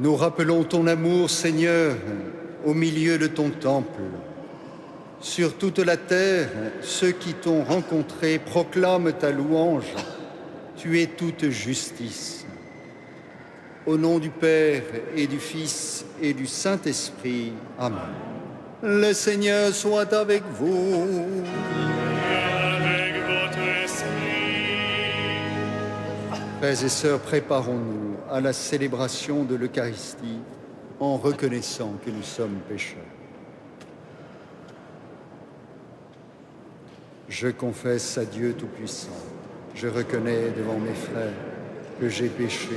Nous rappelons ton amour, Seigneur, au milieu de ton temple. Sur toute la terre, ceux qui t'ont rencontré proclament ta louange. Tu es toute justice. Au nom du Père et du Fils et du Saint-Esprit. Amen. Le Seigneur soit avec vous. Avec votre esprit. Frères et sœurs, préparons-nous à la célébration de l'Eucharistie en reconnaissant que nous sommes pécheurs. Je confesse à Dieu Tout-Puissant, je reconnais devant mes frères que j'ai péché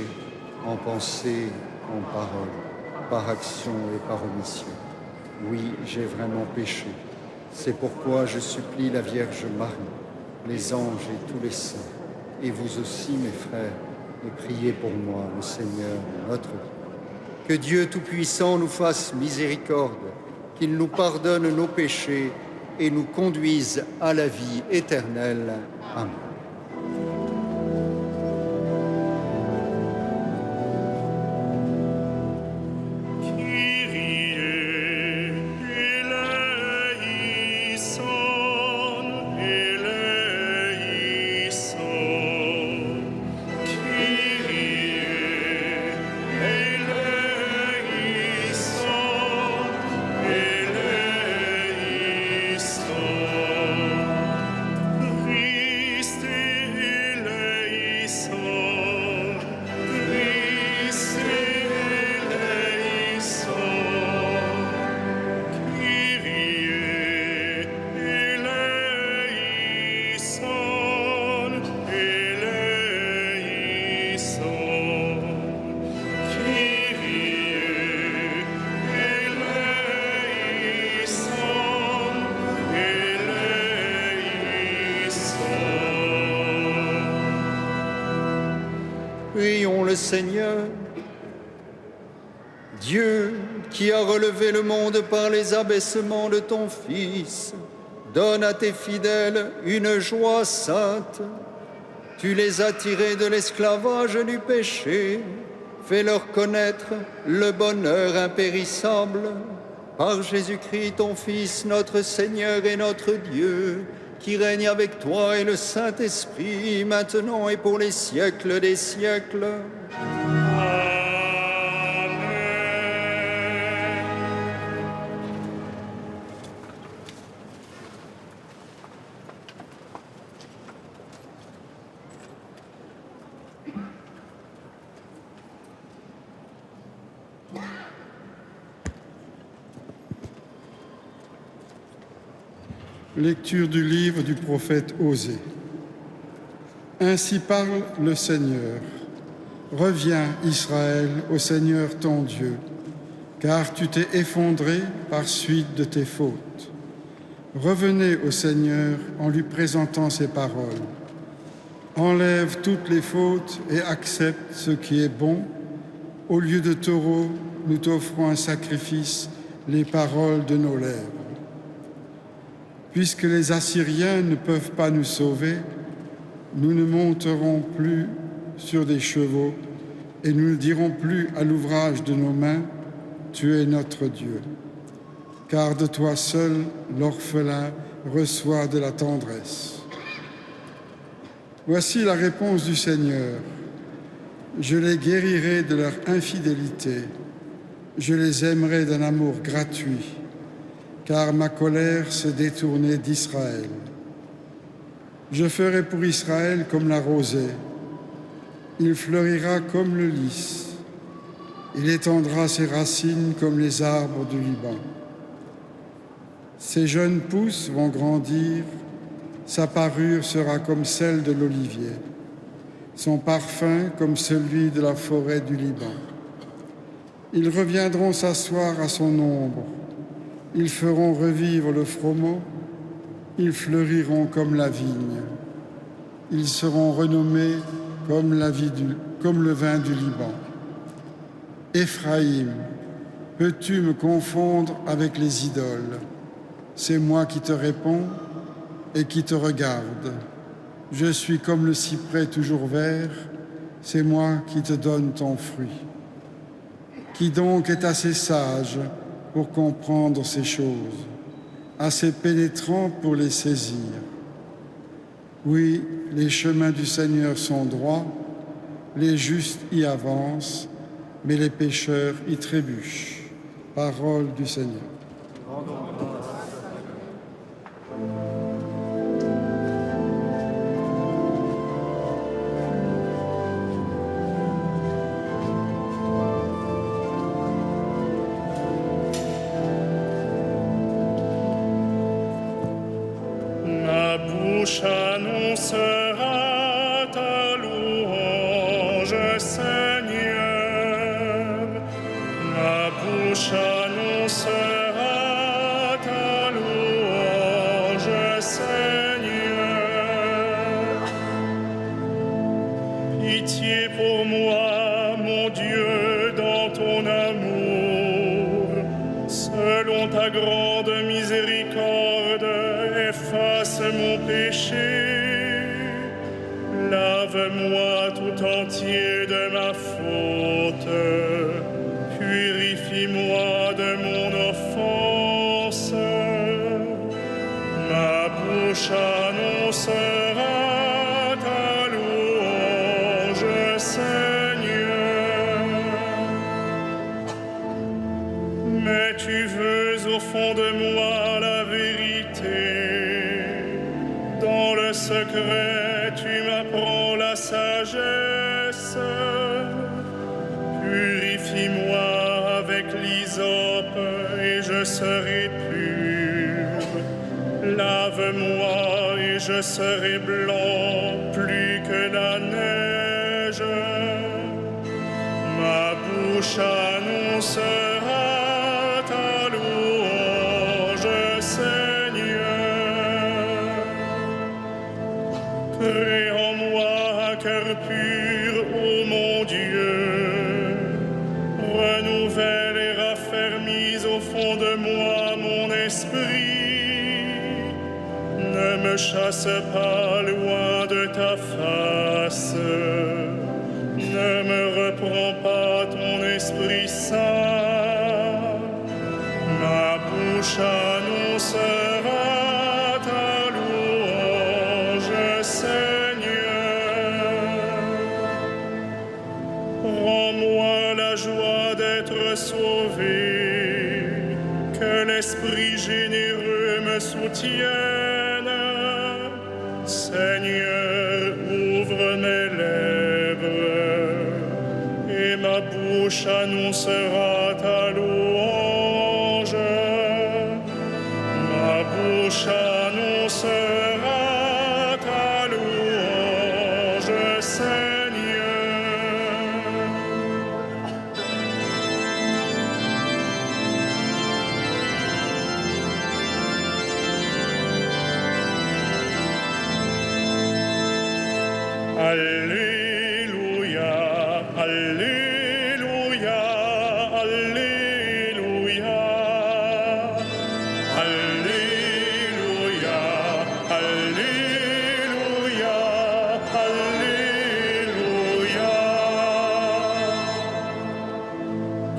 en pensée, en parole, par action et par omission. Oui, j'ai vraiment péché. C'est pourquoi je supplie la Vierge Marie, les anges et tous les saints, et vous aussi, mes frères, de prier pour moi, le Seigneur, notre Dieu. Que Dieu Tout-Puissant nous fasse miséricorde, qu'il nous pardonne nos péchés et nous conduise à la vie éternelle. Amen. Prions le Seigneur. Dieu, qui a relevé le monde par les abaissements de ton Fils, donne à tes fidèles une joie sainte. Tu les as tirés de l'esclavage du péché. Fais-leur connaître le bonheur impérissable. Par Jésus-Christ, ton Fils, notre Seigneur et notre Dieu, qui règne avec toi et le Saint-Esprit, maintenant et pour les siècles des siècles. Lecture du livre du prophète Osée. Ainsi parle le Seigneur. Reviens, Israël, au Seigneur ton Dieu, car tu t'es effondré par suite de tes fautes. Revenez au Seigneur en lui présentant ses paroles. Enlève toutes les fautes et accepte ce qui est bon. Au lieu de taureau, nous t'offrons un sacrifice, les paroles de nos lèvres. Puisque les Assyriens ne peuvent pas nous sauver, nous ne monterons plus sur des chevaux et nous ne dirons plus à l'ouvrage de nos mains, tu es notre Dieu. Car de toi seul, l'orphelin reçoit de la tendresse. Voici la réponse du Seigneur. Je les guérirai de leur infidélité. Je les aimerai d'un amour gratuit. Car ma colère s'est détournée d'Israël. Je ferai pour Israël comme la rosée. Il fleurira comme le lys. Il étendra ses racines comme les arbres du Liban. Ses jeunes pousses vont grandir. Sa parure sera comme celle de l'olivier. Son parfum comme celui de la forêt du Liban. Ils reviendront s'asseoir à son ombre. Ils feront revivre le froment, ils fleuriront comme la vigne. Ils seront renommés comme le vin du Liban. Éphraïm, peux-tu me confondre avec les idoles? C'est moi qui te réponds et qui te regarde. Je suis comme le cyprès toujours vert, c'est moi qui te donne ton fruit. Qui donc est assez sage pour comprendre ces choses, assez pénétrant pour les saisir? Oui, les chemins du Seigneur sont droits, les justes y avancent, mais les pécheurs y trébuchent. Parole du Seigneur. Ma bouche annoncera ta louange, Seigneur. Ma bouche annoncera ta louange, Seigneur. Pitié pour moi, mon Dieu, dans ton amour, selon ta grande miséricorde, efface mon péché. Lave-moi tout entier de ma faute. Purifie-moi de mon offense. Ma bouche annoncera ta louange, Seigneur. Mais tu veux au fond de moi la vérité. Dans le secret, tu m'apprends la sagesse. Purifie-moi avec l'hysope et je serai pur. Lave-moi et je serai blanc plus que la neige. Ma bouche annoncera ta louange, Seigneur. Crée en moi un cœur pur, ô mon Dieu. Renouvelle et raffermis au fond de moi mon esprit. Ne me chasse pas loin de ta face. Ne me reprends pas ton Esprit Saint. Ma bouche annoncera ta louange, Seigneur. Rends-moi la joie d'être sauvé, que l'Esprit généreux me soutienne. Seigneur, ouvre mes lèvres, et ma bouche annoncera ta louange. Ma bouche annoncera ta louange, Seigneur. Alléluia, Alléluia, Alléluia. Alléluia, Alléluia, Alléluia.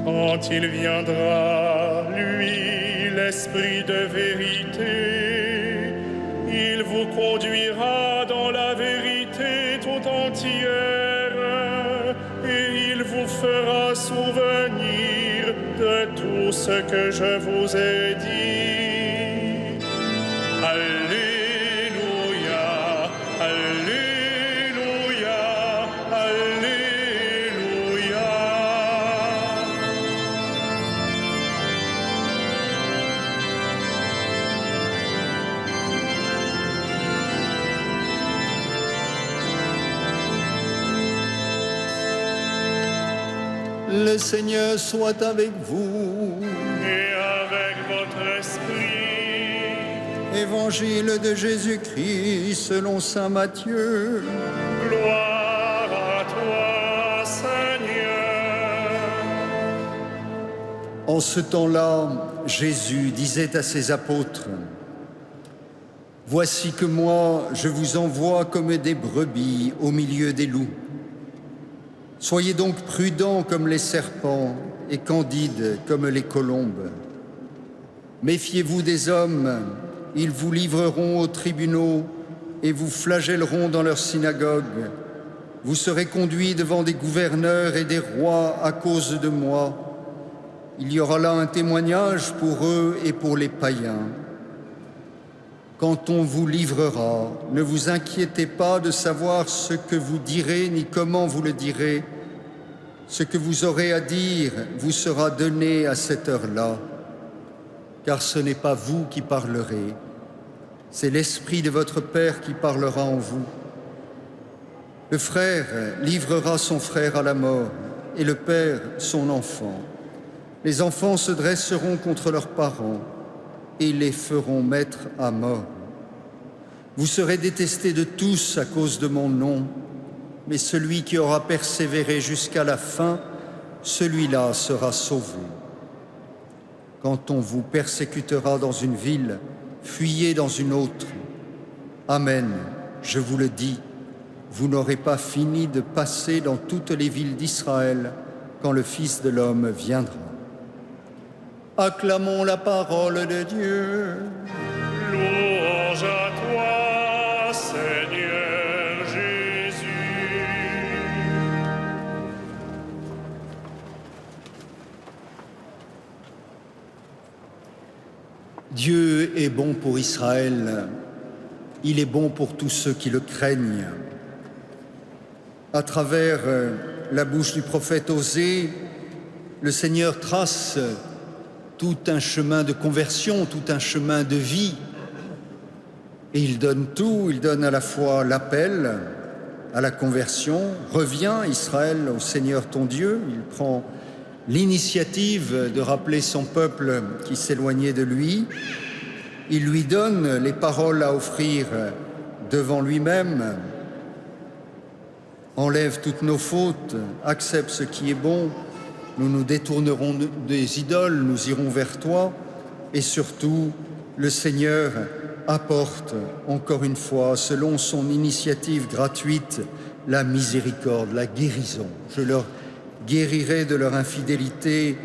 Quand il viendra, lui, l'Esprit de vérité, il vous conduira dans la vérité tout entière et il vous fera souvenir de tout ce que je vous ai dit. Alléluia, Alléluia, Alléluia. Le Seigneur soit avec vous. Et avec votre esprit. Évangile de Jésus-Christ selon saint Matthieu. Gloire à toi, Seigneur. En ce temps-là, Jésus disait à ses apôtres: Voici que moi, je vous envoie comme des brebis au milieu des loups. Soyez donc prudents comme les serpents et candides comme les colombes. Méfiez-vous des hommes, ils vous livreront aux tribunaux et vous flagelleront dans leurs synagogues. Vous serez conduits devant des gouverneurs et des rois à cause de moi. Il y aura là un témoignage pour eux et pour les païens. Quand on vous livrera, ne vous inquiétez pas de savoir ce que vous direz ni comment vous le direz. Ce que vous aurez à dire vous sera donné à cette heure-là, car ce n'est pas vous qui parlerez, c'est l'Esprit de votre Père qui parlera en vous. Le frère livrera son frère à la mort et le père son enfant. Les enfants se dresseront contre leurs parents et les feront mettre à mort. Vous serez détestés de tous à cause de mon nom, mais celui qui aura persévéré jusqu'à la fin, celui-là sera sauvé. Quand on vous persécutera dans une ville, fuyez dans une autre. Amen, je vous le dis, vous n'aurez pas fini de passer dans toutes les villes d'Israël quand le Fils de l'homme viendra. Acclamons la parole de Dieu. Louange à toi, Seigneur Jésus. Dieu est bon pour Israël, il est bon pour tous ceux qui le craignent. À travers la bouche du prophète Osée, le Seigneur trace tout un chemin de conversion, tout un chemin de vie. Et il donne tout, il donne à la fois l'appel à la conversion, reviens Israël au Seigneur ton Dieu, il prend l'initiative de rappeler son peuple qui s'éloignait de lui, il lui donne les paroles à offrir devant lui-même, enlève toutes nos fautes, accepte ce qui est bon, nous nous détournerons des idoles, nous irons vers toi, et surtout, le Seigneur apporte, encore une fois, selon son initiative gratuite, la miséricorde, la guérison. Je leur guérirai de leur infidélité,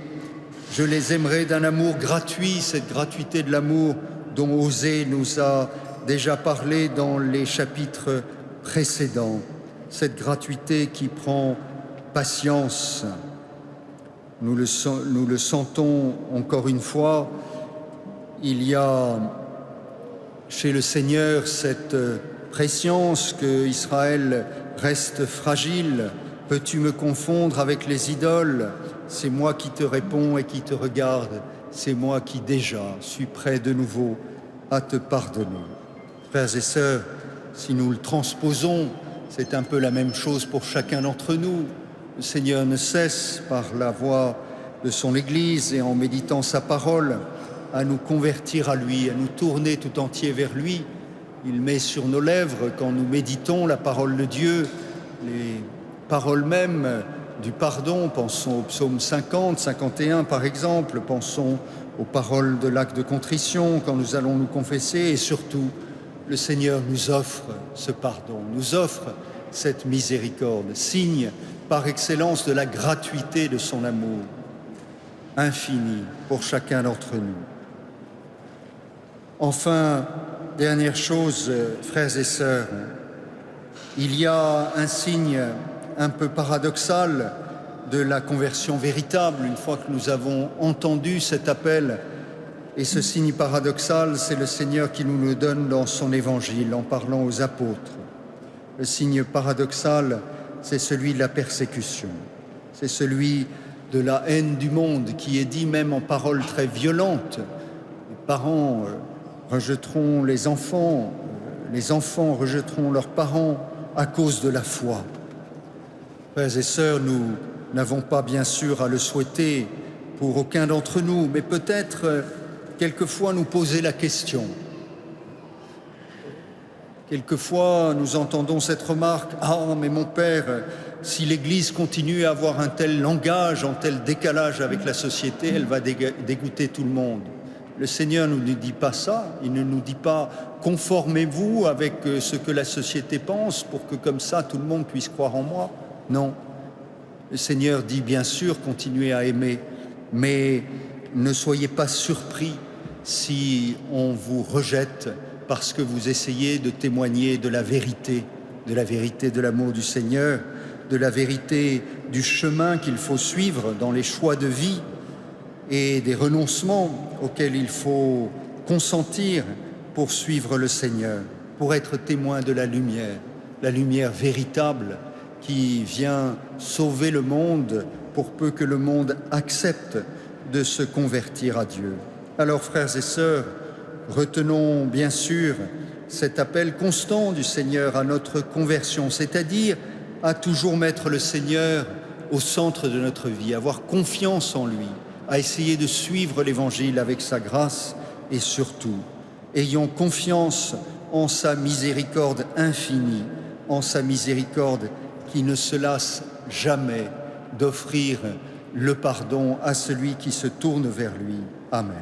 je les aimerai d'un amour gratuit, cette gratuité de l'amour dont Osée nous a déjà parlé dans les chapitres précédents, cette gratuité qui prend patience. Nous le sentons encore une fois, il y a chez le Seigneur cette prescience que Israël reste fragile. Peux-tu me confondre avec les idoles? C'est moi qui te réponds et qui te regarde, c'est moi qui déjà suis prêt de nouveau à te pardonner. Frères et sœurs, si nous le transposons, c'est un peu la même chose pour chacun d'entre nous. Le Seigneur ne cesse, par la voix de son Église et en méditant sa parole, à nous convertir à lui, à nous tourner tout entier vers lui. Il met sur nos lèvres, quand nous méditons la parole de Dieu, les paroles mêmes du pardon. Pensons au psaume 50, 51 par exemple, pensons aux paroles de l'acte de contrition quand nous allons nous confesser, et surtout, le Seigneur nous offre ce pardon, nous offre cette miséricorde, signe par excellence de la gratuité de son amour, infini pour chacun d'entre nous. Enfin, dernière chose, frères et sœurs, il y a un signe un peu paradoxal de la conversion véritable, une fois que nous avons entendu cet appel. Et ce signe paradoxal, c'est le Seigneur qui nous le donne dans son évangile, en parlant aux apôtres. Le signe paradoxal, c'est celui de la persécution. C'est celui de la haine du monde qui est dit même en paroles très violentes. Les parents rejetteront les enfants rejetteront leurs parents à cause de la foi. Frères et sœurs, nous n'avons pas bien sûr à le souhaiter pour aucun d'entre nous, mais peut-être quelquefois nous poser la question. Quelquefois nous entendons cette remarque « Ah, mais mon Père, si l'Église continue à avoir un tel langage, un tel décalage avec la société, elle va dégoûter tout le monde. » Le Seigneur ne nous dit pas ça, il ne nous dit pas « Conformez-vous avec ce que la société pense pour que comme ça tout le monde puisse croire en moi ». Non, Le Seigneur dit bien sûr, continuez à aimer, mais ne soyez pas surpris si on vous rejette parce que vous essayez de témoigner de la vérité de l'amour du Seigneur, de la vérité du chemin qu'il faut suivre dans les choix de vie et des renoncements auxquels il faut consentir pour suivre le Seigneur, pour être témoin de la lumière véritable qui vient sauver le monde pour peu que le monde accepte de se convertir à Dieu. Alors, frères et sœurs, retenons bien sûr cet appel constant du Seigneur à notre conversion, c'est-à-dire à toujours mettre le Seigneur au centre de notre vie, avoir confiance en lui, à essayer de suivre l'Évangile avec sa grâce et surtout, ayons confiance en sa miséricorde infinie, en sa miséricorde qui ne se lasse jamais d'offrir le pardon à celui qui se tourne vers lui. Amen.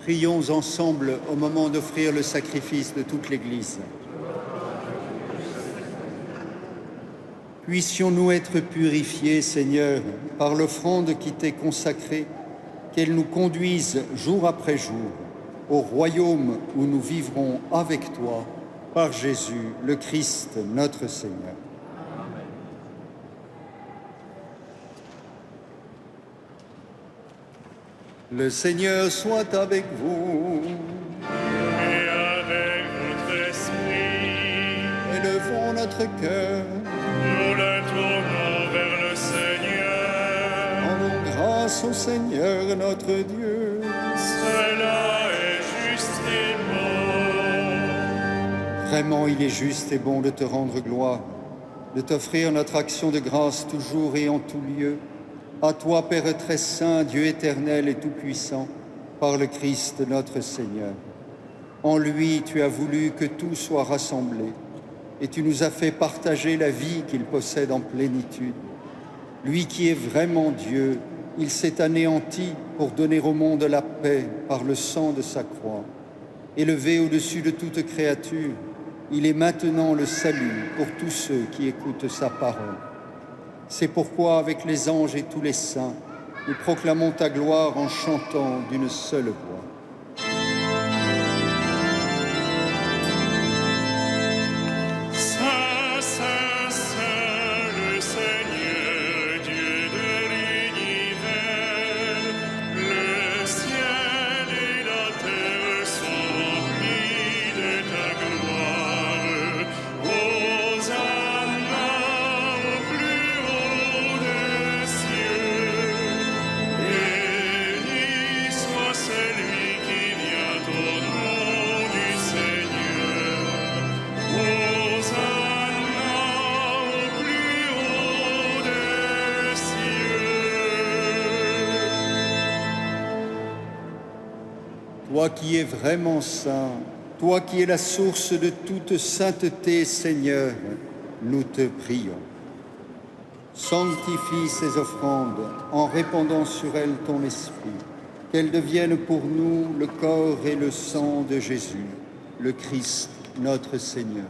Prions ensemble au moment d'offrir le sacrifice de toute l'Église. Puissions-nous être purifiés, Seigneur, par l'offrande qui t'est consacrée, qu'elle nous conduise jour après jour au royaume où nous vivrons avec toi, par Jésus, le Christ, notre Seigneur. Le Seigneur soit avec vous. Et avec votre esprit. Élevons notre cœur. Nous le tournons vers le Seigneur. Rendons grâce au Seigneur notre Dieu. Cela est juste et bon. Vraiment, il est juste et bon de te rendre gloire, de t'offrir notre action de grâce toujours et en tout lieu. À toi, Père très saint, Dieu éternel et tout-puissant, par le Christ notre Seigneur. En lui, tu as voulu que tout soit rassemblé, et tu nous as fait partager la vie qu'il possède en plénitude. Lui qui est vraiment Dieu, il s'est anéanti pour donner au monde la paix par le sang de sa croix. Élevé au-dessus de toute créature, il est maintenant le salut pour tous ceux qui écoutent sa parole. C'est pourquoi, avec les anges et tous les saints, nous proclamons ta gloire en chantant d'une seule voix. Saint, Saint, Saint, le Seigneur, Dieu de l'univers, le toi qui es vraiment saint, toi qui es la source de toute sainteté, Seigneur, nous te prions. Sanctifie ces offrandes en répandant sur elles ton esprit, qu'elles deviennent pour nous le corps et le sang de Jésus, le Christ, notre Seigneur.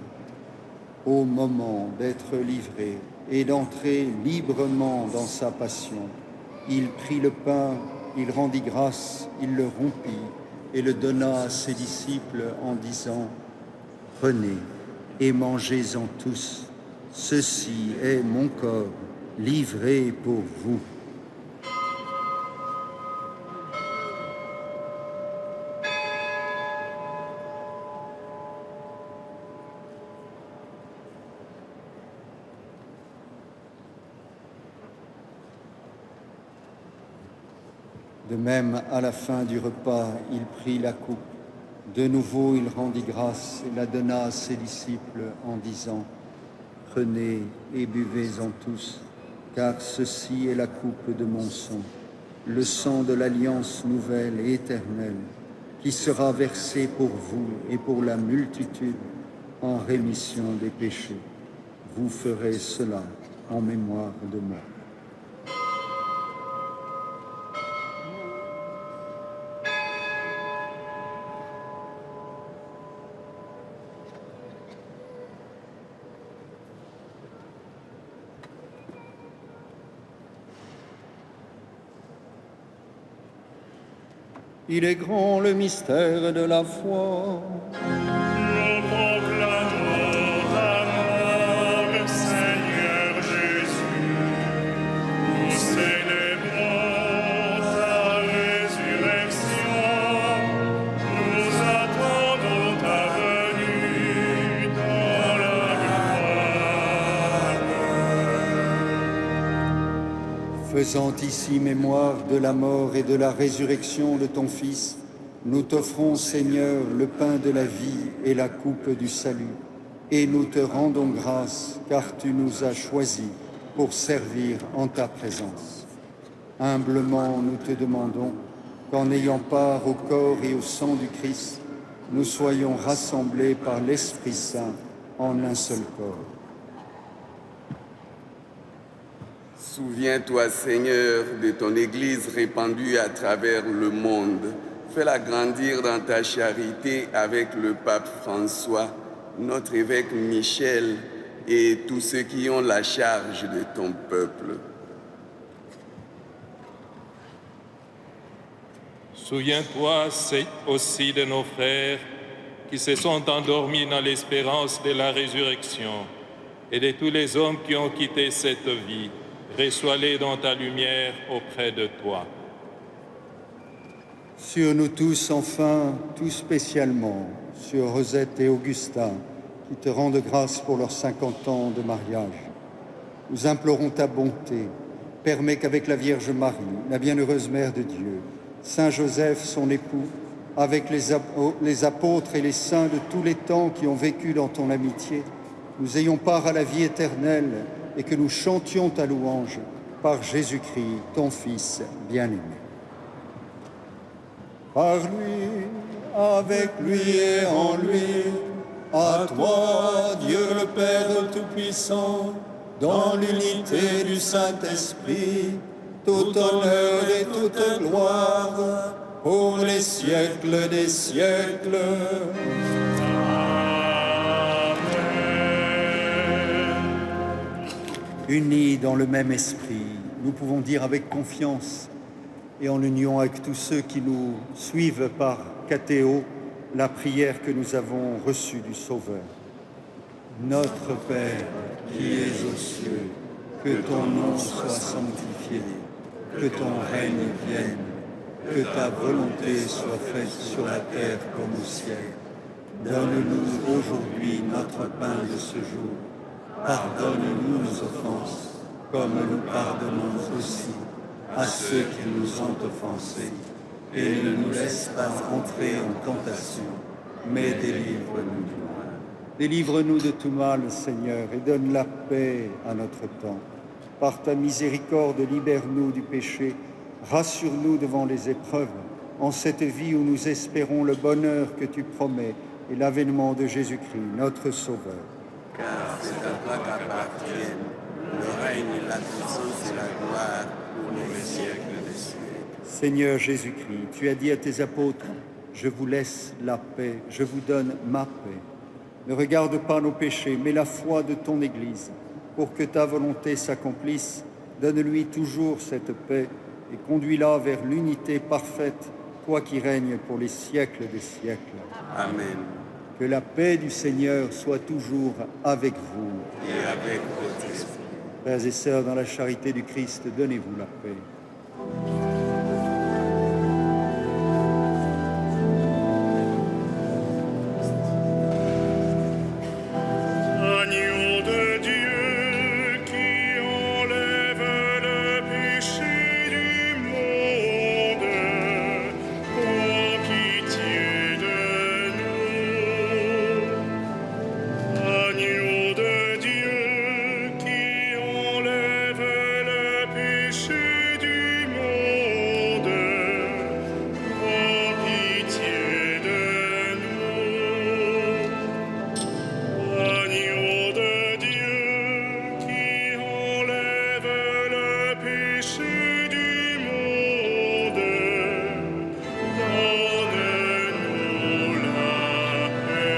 Au moment d'être livré et d'entrer librement dans sa passion, il prit le pain, il rendit grâce, il le rompit et le donna à ses disciples en disant « Prenez et mangez-en tous, ceci est mon corps livré pour vous. » De même, à la fin du repas, il prit la coupe. De nouveau, il rendit grâce et la donna à ses disciples en disant « Prenez et buvez-en tous, car ceci est la coupe de mon sang, le sang de l'alliance nouvelle et éternelle, qui sera versé pour vous et pour la multitude en rémission des péchés. Vous ferez cela en mémoire de moi. » Il est grand le mystère de la foi. Nous proclamons ta mort, Seigneur Jésus. Nous célébrons ta résurrection. Nous attendons ta venue dans la gloire. Faisant ici mémoire de la mort et de la résurrection de ton Fils, nous t'offrons, Seigneur, le pain de la vie et la coupe du salut, et nous te rendons grâce, car tu nous as choisis pour servir en ta présence. Humblement, nous te demandons qu'en ayant part au corps et au sang du Christ, nous soyons rassemblés par l'Esprit Saint en un seul corps. Souviens-toi, Seigneur, de ton Église répandue à travers le monde. Fais-la grandir dans ta charité avec le pape François, notre évêque Michel et tous ceux qui ont la charge de ton peuple. Souviens-toi aussi de nos frères qui se sont endormis dans l'espérance de la résurrection et de tous les hommes qui ont quitté cette vie. Reçois-les dans ta lumière auprès de toi. Sur nous tous, enfin, tout spécialement, sur Rosette et Augustin, qui te rendent grâce pour leurs 50 ans de mariage. Nous implorons ta bonté. Permets qu'avec la Vierge Marie, la bienheureuse Mère de Dieu, Saint Joseph, son époux, avec les apôtres et les saints de tous les temps qui ont vécu dans ton amitié, nous ayons part à la vie éternelle et que nous chantions ta louange par Jésus-Christ, ton Fils bien-aimé. Par lui, avec lui et en lui, à toi, Dieu le Père Tout-Puissant, dans l'unité du Saint-Esprit, tout honneur et toute gloire, pour les siècles des siècles. Unis dans le même esprit, nous pouvons dire avec confiance et en union avec tous ceux qui nous suivent par catéo la prière que nous avons reçue du Sauveur. Notre Père qui es aux cieux, que ton nom soit sanctifié, que ton règne vienne, que ta volonté soit faite sur la terre comme au ciel. Donne-nous aujourd'hui notre pain de ce jour. Pardonne-nous nos offenses, comme nous pardonnons aussi à ceux qui nous ont offensés. Et ne nous laisse pas entrer en tentation, mais délivre-nous du mal. Délivre-nous de tout mal, Seigneur, et donne la paix à notre temps. Par ta miséricorde, libère-nous du péché, rassure-nous devant les épreuves, en cette vie où nous espérons le bonheur que tu promets et l'avènement de Jésus-Christ, notre Sauveur. Car c'est à toi qu'appartiennent le règne, la puissance et la gloire pour les siècles des siècles. Seigneur Jésus-Christ, tu as dit à tes apôtres, « Je vous laisse la paix, je vous donne ma paix. » Ne regarde pas nos péchés, mais la foi de ton Église. Pour que ta volonté s'accomplisse, donne-lui toujours cette paix et conduis-la vers l'unité parfaite, toi qui règnes pour les siècles des siècles. Amen. Que la paix du Seigneur soit toujours avec vous. Et avec votre esprit. Frères et sœurs, dans la charité du Christ, donnez-vous la paix. Agneau de Dieu qui enlève le péché du monde, aie pitié de nous. Agneau de Dieu qui enlève le péché du monde, aie pitié de nous. Agneau de Dieu qui enlève le péché du monde, donne-nous la paix.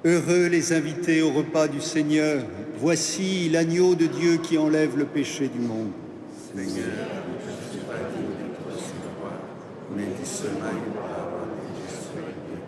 Heureux les invités au repas du Seigneur. Voici l'agneau de Dieu qui enlève le péché du monde. Seigneur, je ne suis pas digne de te recevoir, mais dis seulement une parole et je serai guéri.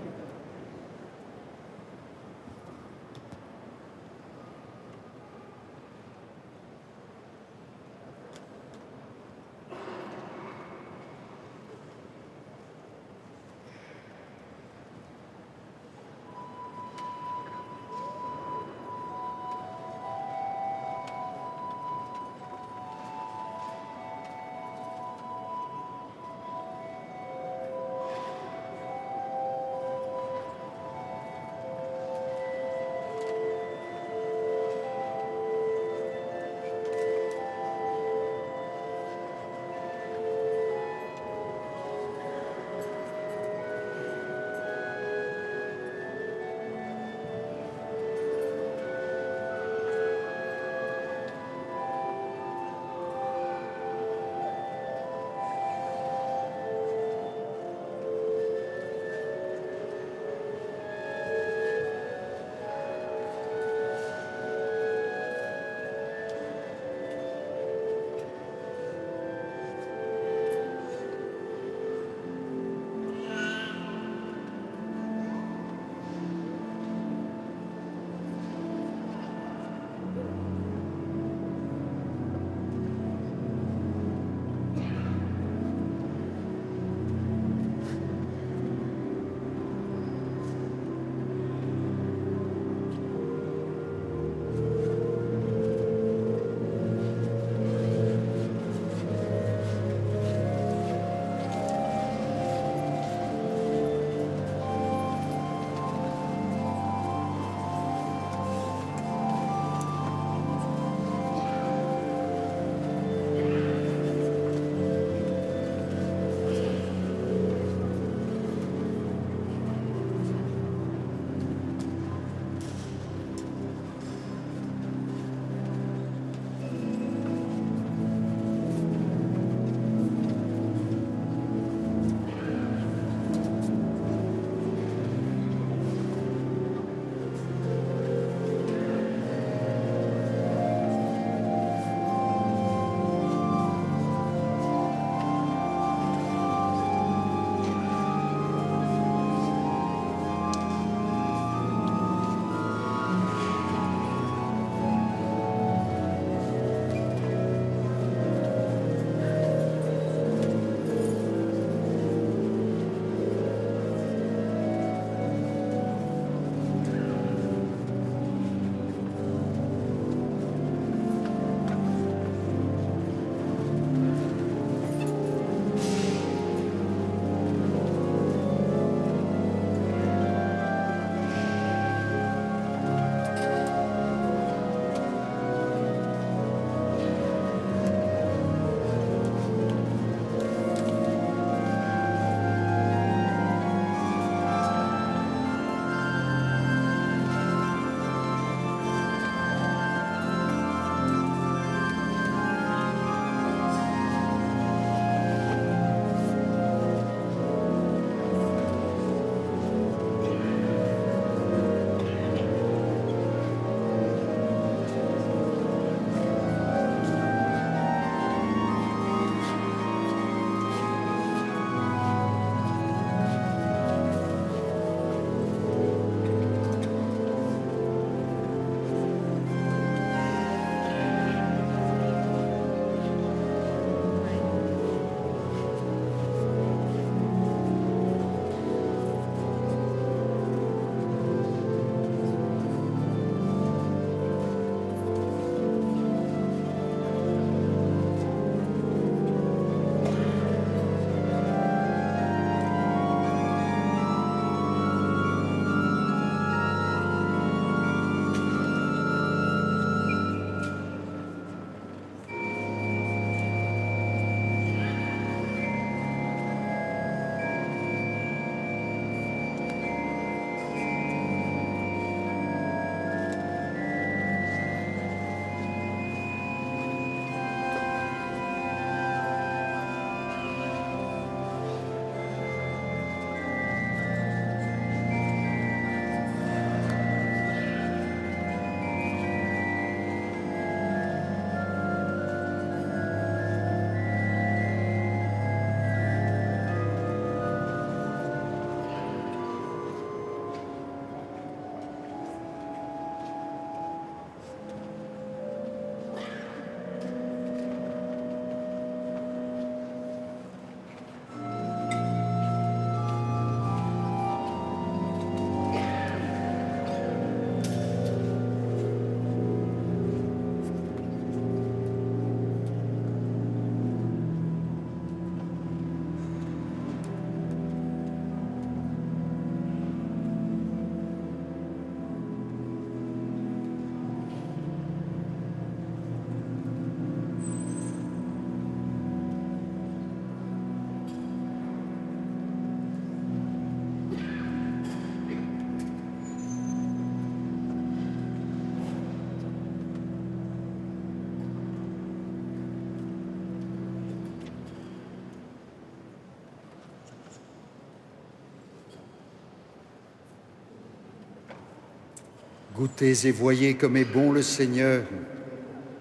Goûtez et voyez comme est bon le Seigneur,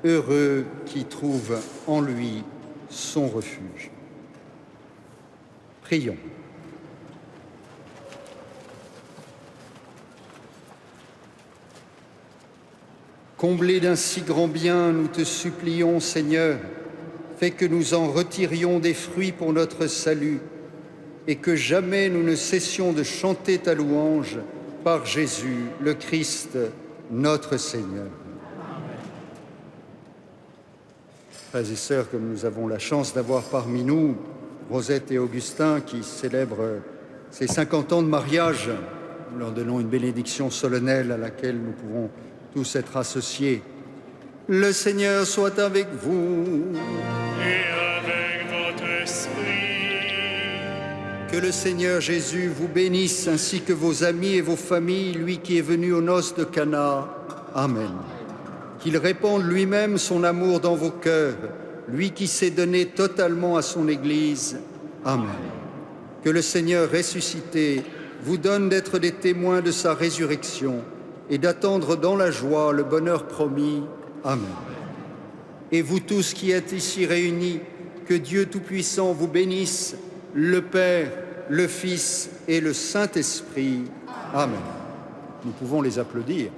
heureux qui trouve en lui son refuge. Prions. Comblés d'un si grand bien, nous te supplions, Seigneur, fais que nous en retirions des fruits pour notre salut et que jamais nous ne cessions de chanter ta louange par Jésus, le Christ, notre Seigneur. Frères et sœurs, comme nous avons la chance d'avoir parmi nous Rosette et Augustin qui célèbrent ces 50 ans de mariage, nous leur donnons une bénédiction solennelle à laquelle nous pouvons tous être associés. Le Seigneur soit avec vous. Et avec votre esprit. Que le Seigneur Jésus vous bénisse ainsi que vos amis et vos familles, lui qui est venu aux noces de Cana. Amen. Qu'il répande lui-même son amour dans vos cœurs, lui qui s'est donné totalement à son Église. Amen. Que le Seigneur ressuscité vous donne d'être des témoins de sa résurrection et d'attendre dans la joie le bonheur promis. Amen. Et vous tous qui êtes ici réunis, que Dieu Tout-Puissant vous bénisse, le Père, le Fils et le Saint-Esprit. Amen. Nous pouvons les applaudir.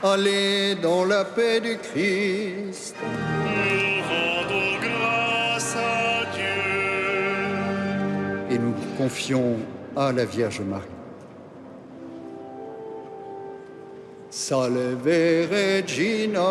Allez dans la paix du Christ. Nous rendons grâce à Dieu. Et nous confions à la Vierge Marie. Salve Regina.